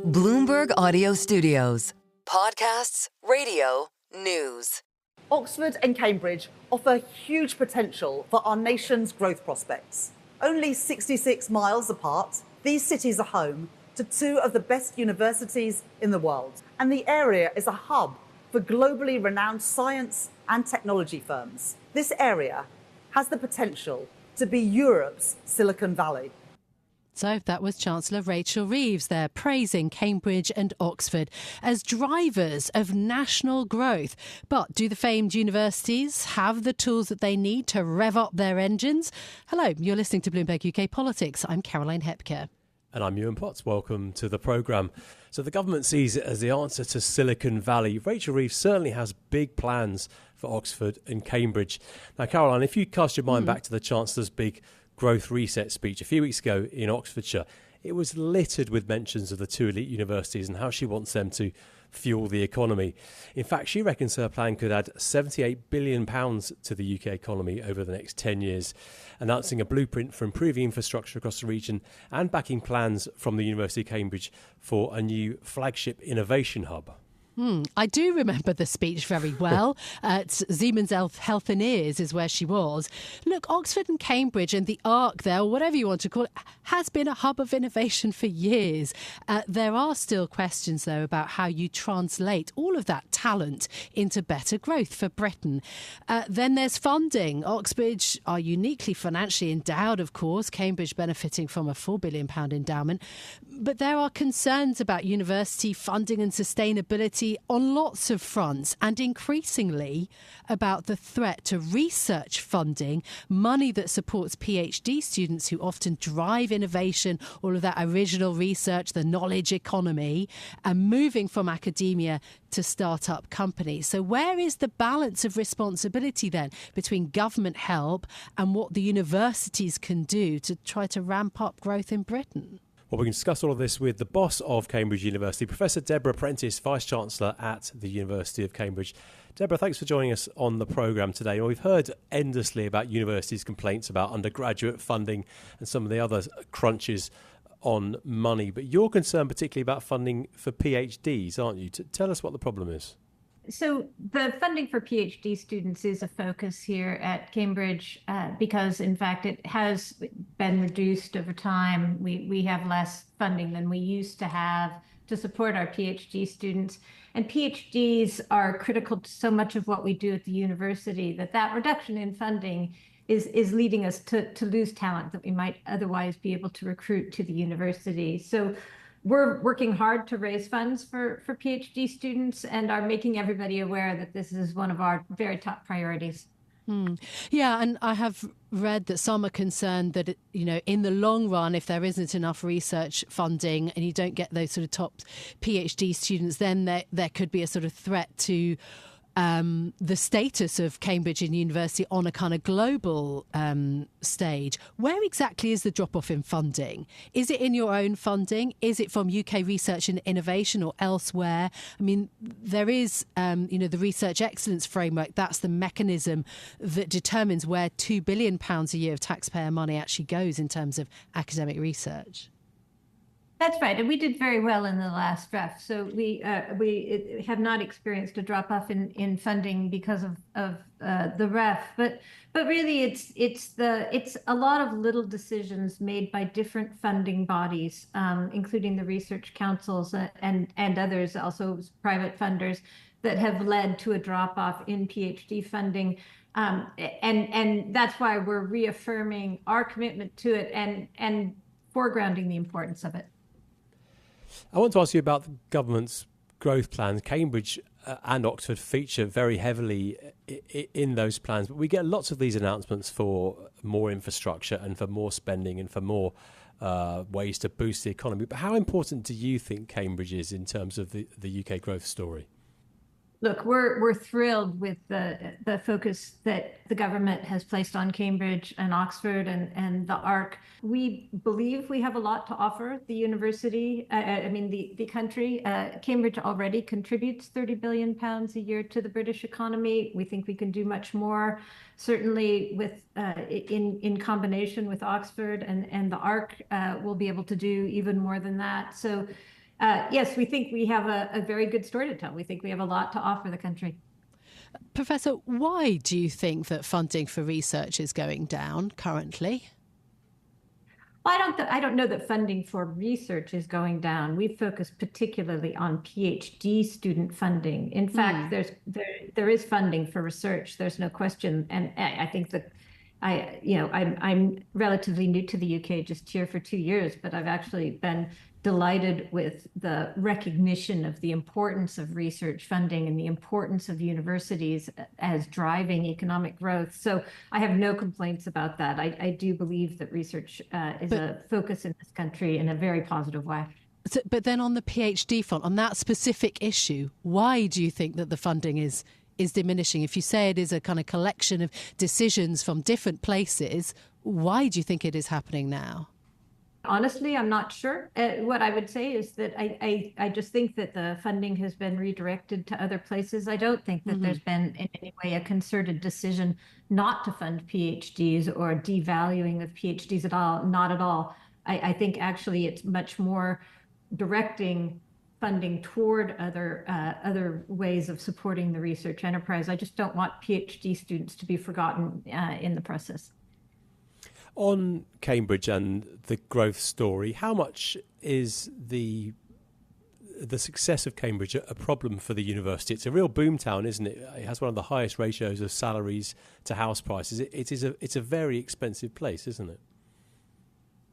Bloomberg Audio Studios. Podcasts, radio, news. Oxford and Cambridge offer huge potential for our nation's growth prospects. Only 66 miles apart, these cities are home to two of the best universities in the world. And the area is a hub for globally renowned science and technology firms. This area has the potential to be Europe's Silicon Valley. So that was Chancellor Rachel Reeves there praising Cambridge and Oxford as drivers of national growth. But do the famed universities have the tools that they need to rev up their engines? Hello, you're listening to Bloomberg UK Politics. I'm Caroline Hepker. And I'm Yuan. Welcome to the programme. So the government sees it as the answer to Silicon Valley. Rachel Reeves certainly has big plans for Oxford and Cambridge. Now, Caroline, if you cast your mind back to the Chancellor's big growth reset speech a few weeks ago in Oxfordshire, it was littered with mentions of the two elite universities and how she wants them to fuel the economy. In fact, she reckons her plan could add £78 billion to the UK economy over the next 10 years, announcing a blueprint for improving infrastructure across the region and backing plans from the University of Cambridge for a new flagship innovation hub. I do remember the speech very well. At Siemens Health and Ears is where she was. Look, Oxford and Cambridge and the Arc there, or whatever you want to call it, has been a hub of innovation for years. There are still questions, though, about how you translate all of that talent into better growth for Britain. Then there's funding. Oxford are uniquely financially endowed, of course, Cambridge benefiting from a £4 billion endowment. But there are concerns about university funding and sustainability on lots of fronts, and increasingly about the threat to research funding, money that supports PhD students who often drive innovation, all of that original research, the knowledge economy, and moving from academia to start-up companies. So where is the balance of responsibility then between government help and what the universities can do to try to ramp up growth in Britain? Well, we can discuss all of this with the boss of Cambridge University, Professor Deborah Prentice, Vice-Chancellor at the University of Cambridge. Deborah, thanks for joining us on the programme today. Well, we've heard endlessly about universities' complaints about undergraduate funding and some of the other crunches on money, but you're concerned particularly about funding for PhDs, aren't you? Tell us what the problem is. So the funding for PhD students is a focus here at Cambridge because, in fact, it has been reduced over time. We have less funding than we used to have to support our PhD students. And PhDs are critical to so much of what we do at the university that reduction in funding is leading us to lose talent that we might otherwise be able to recruit to the university. So we're working hard to raise funds for PhD students and are making everybody aware that this is one of our very top priorities. Yeah, and I have read that some are concerned that, in the long run, if there isn't enough research funding and you don't get those sort of top PhD students, then there could be a sort of threat to the status of Cambridge and University on a kind of global stage. Where exactly is the drop-off in funding? Is it in your own funding? Is it from UK Research and Innovation or elsewhere? I mean, there is, the Research Excellence Framework. That's the mechanism that determines where £2 billion a year of taxpayer money actually goes in terms of academic research. That's right, and we did very well in the last draft. So we have not experienced a drop off in funding because of the ref, but really it's a lot of little decisions made by different funding bodies, including the research councils and others, also private funders, that have led to a drop off in PhD funding. And that's why we're reaffirming our commitment to it and foregrounding the importance of it. I want to ask you about the government's growth plans. Cambridge and Oxford feature very heavily in those plans, but we get lots of these announcements for more infrastructure and for more spending and for more ways to boost the economy. But how important do you think Cambridge is in terms of the UK growth story? Look, we're thrilled with the focus that the government has placed on Cambridge and Oxford and the Arc. We believe we have a lot to offer the university, the country. Cambridge already contributes £30 billion a year to the British economy. We think we can do much more, certainly with in combination with Oxford and the Arc, we'll be able to do even more than that. So Yes, we think we have a very good story to tell. We think we have a lot to offer the country. Professor, why do you think that funding for research is going down currently? I don't know that funding for research is going down. We focus particularly on PhD student funding. In fact, there is funding for research. There's no question. And I think that I'm relatively new to the UK, just here for 2 years, but I've actually been delighted with the recognition of the importance of research funding and the importance of universities as driving economic growth. So I have no complaints about that. I do believe that research is a focus in this country in a very positive way. So, but then on the PhD front, on that specific issue, why do you think that the funding is diminishing? If you say it is a kind of collection of decisions from different places, why do you think it is happening now? Honestly, I'm not sure. What I would say is that I just think that the funding has been redirected to other places. I don't think that there's been in any way a concerted decision not to fund PhDs or devaluing of PhDs at all. Not at all. I think actually it's much more directing funding toward other ways of supporting the research enterprise. I just don't want PhD students to be forgotten in the process. On Cambridge and the growth story, how much is the success of Cambridge a problem for the university? It's a real boomtown, isn't it? It has one of the highest ratios of salaries to house prices. It's a very expensive place, isn't it?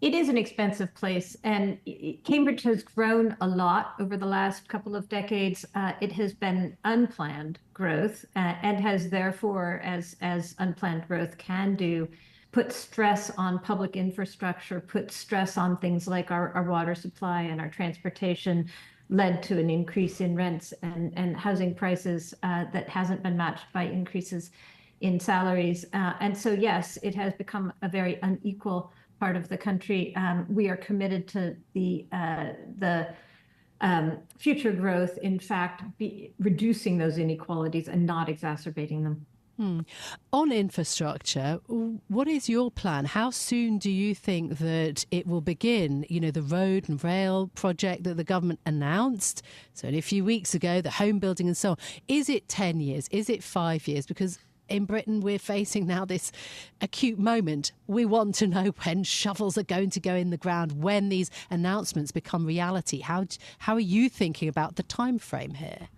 It is an expensive place, and Cambridge has grown a lot over the last couple of decades. It has been unplanned growth, and has therefore, as unplanned growth can do, put stress on public infrastructure, put stress on things like our water supply and our transportation, led to an increase in rents and housing prices that hasn't been matched by increases in salaries. And so, yes, it has become a very unequal part of the country. We are committed to the future growth, in fact, reducing those inequalities and not exacerbating them. On infrastructure, what is your plan? How soon do you think that it will begin? You know, the road and rail project that the government announced, so only a few weeks ago, the home building and so on. Is it 10 years? Is it 5 years? Because in Britain, we're facing now this acute moment. We want to know when shovels are going to go in the ground, when these announcements become reality. How are you thinking about the time frame here?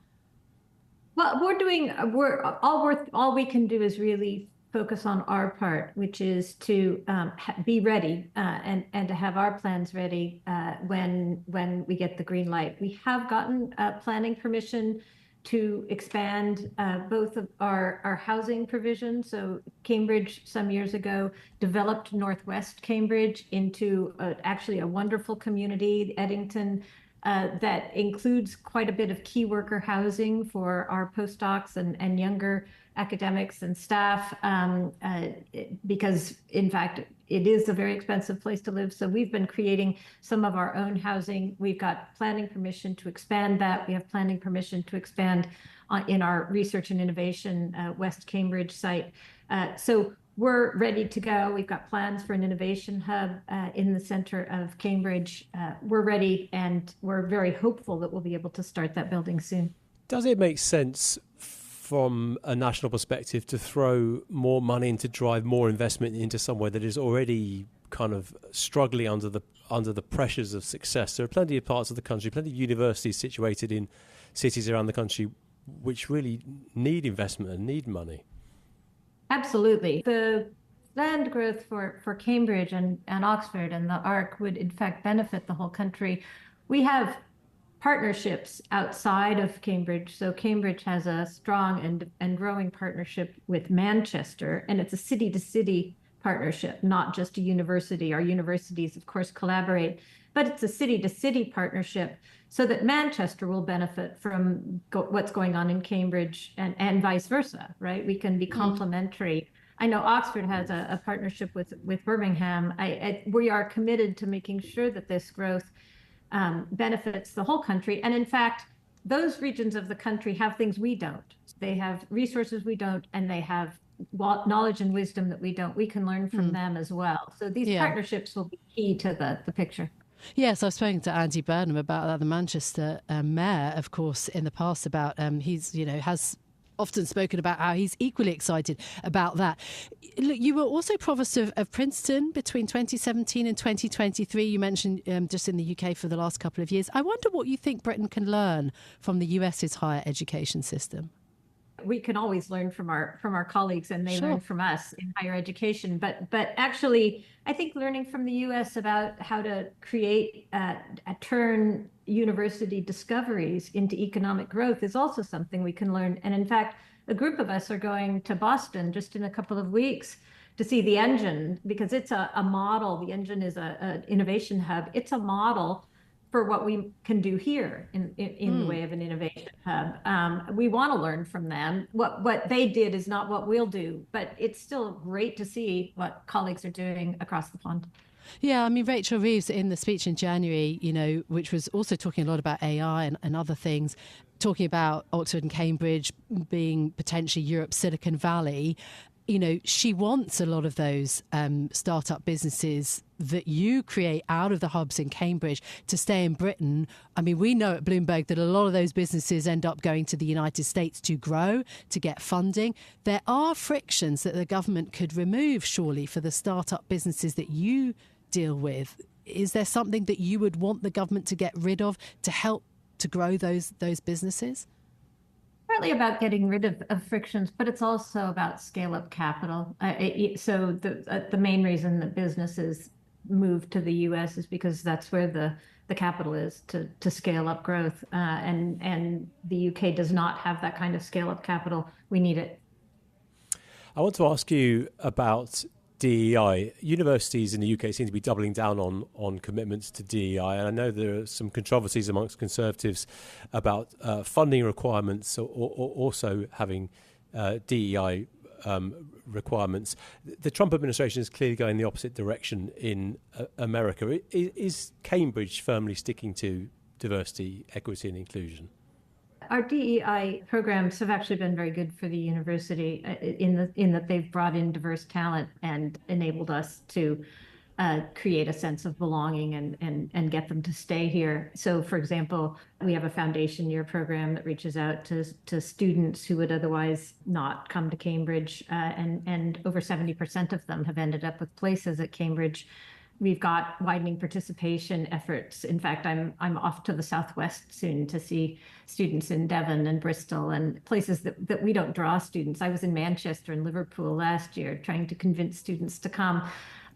Well, all we can do is really focus on our part, which is to be ready and to have our plans ready when we get the green light. We have gotten planning permission to expand both of our housing provisions. So Cambridge, some years ago, developed Northwest Cambridge into actually a wonderful community, Eddington, that includes quite a bit of key worker housing for our postdocs and younger academics and staff, because in fact, it is a very expensive place to live. So we've been creating some of our own housing. We've got planning permission to expand that. We have planning permission to expand in our research and innovation West Cambridge site. So we're ready to go. We've got plans for an innovation hub in the center of Cambridge. We're ready, and we're very hopeful that we'll be able to start that building soon. Does it make sense from a national perspective to throw more money and to drive more investment into somewhere that is already kind of struggling under the pressures of success? There are plenty of parts of the country, plenty of universities situated in cities around the country which really need investment and need money. Absolutely. The land growth for Cambridge and Oxford and the ARC would in fact benefit the whole country. We have partnerships outside of Cambridge. So Cambridge has a strong and growing partnership with Manchester, and it's a city-to-city partnership, not just a university. Our universities, of course, collaborate, but it's a city-to-city partnership so that Manchester will benefit from what's going on in Cambridge and vice versa, right? We can be complementary. I know Oxford has a partnership with Birmingham. We are committed to making sure that this growth benefits the whole country. And in fact, those regions of the country have things we don't. They have resources we don't, and they have knowledge and wisdom that we don't. We can learn from them as well. So these partnerships will be key to the picture. Yes, I've spoken to Andy Burnham about that, the Manchester mayor, of course, in the past about has often spoken about how he's equally excited about that. Look, you were also provost of Princeton between 2017 and 2023. You mentioned just in the UK for the last couple of years. I wonder what you think Britain can learn from the US's higher education system. We can always learn from our colleagues, and they Sure. learn from us in higher education. But actually, I think learning from the U.S. about how to create turn university discoveries into economic growth is also something we can learn. And in fact, a group of us are going to Boston just in a couple of weeks to see the Engine, because it's a model. The Engine is an innovation hub. It's a model for what we can do here in the way of an innovation hub. We want to learn from them. What they did is not what we'll do, but it's still great to see what colleagues are doing across the pond. Yeah, I mean, Rachel Reeves in the speech in January, which was also talking a lot about AI and other things, talking about Oxford and Cambridge being potentially Europe's Silicon Valley. She wants a lot of those startup businesses that you create out of the hubs in Cambridge to stay in Britain. I mean, we know at Bloomberg that a lot of those businesses end up going to the United States to grow, to get funding. There are frictions that the government could remove, surely, for the startup businesses that you deal with. Is there something that you would want the government to get rid of to help to grow those businesses? Partly about getting rid of frictions, but it's also about scale-up capital. So the main reason that businesses move to the U.S. is because that's where the capital is to scale up growth. And the U.K. does not have that kind of scale-up capital. We need it. I want to ask you about DEI. Universities in the UK seem to be doubling down on commitments to DEI, and I know there are some controversies amongst Conservatives about funding requirements or also having DEI requirements. The Trump administration is clearly going the opposite direction in America. Is Cambridge firmly sticking to diversity, equity and inclusion? Our DEI programs have actually been very good for the university in that they've brought in diverse talent and enabled us to create a sense of belonging and get them to stay here. So, for example, we have a foundation year program that reaches out to students who would otherwise not come to Cambridge, and over 70% of them have ended up with places at Cambridge. We've got widening participation efforts. In fact, I'm off to the Southwest soon to see students in Devon and Bristol and places that we don't draw students. I was in Manchester and Liverpool last year trying to convince students to come.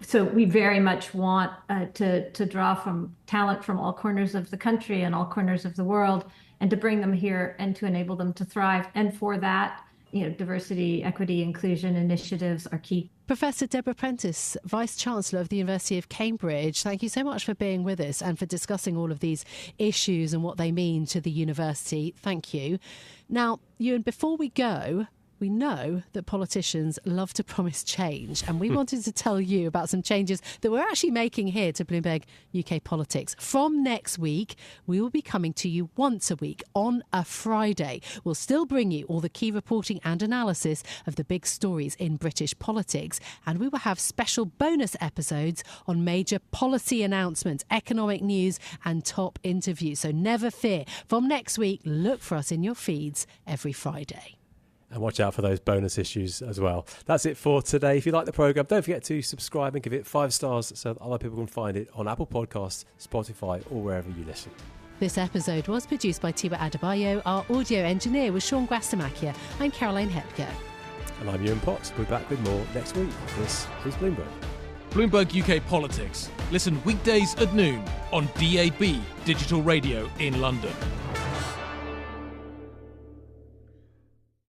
So we very much want to draw from talent from all corners of the country and all corners of the world, and to bring them here and to enable them to thrive. And for that, diversity, equity, inclusion initiatives are key. Professor Deborah Prentice, Vice Chancellor of the University of Cambridge, thank you so much for being with us and for discussing all of these issues and what they mean to the university. Thank you. Now, Yuan, before we go, we know that politicians love to promise change, and we wanted to tell you about some changes that we're actually making here to Bloomberg UK Politics. From next week, we will be coming to you once a week on a Friday. We'll still bring you all the key reporting and analysis of the big stories in British politics, and we will have special bonus episodes on major policy announcements, economic news and top interviews. So never fear. From next week, look for us in your feeds every Friday. And watch out for those bonus issues as well. That's it for today. If you like the programme, don't forget to subscribe and give it 5 stars so that other people can find it on Apple Podcasts, Spotify or wherever you listen. This episode was produced by Tiwa Adebayo. Our audio engineer was Sean Grastamakia. I'm Caroline Hepker. And I'm Yuan Potts. We'll be back with more next week. This is Bloomberg. Bloomberg UK Politics. Listen weekdays at noon on DAB Digital Radio in London.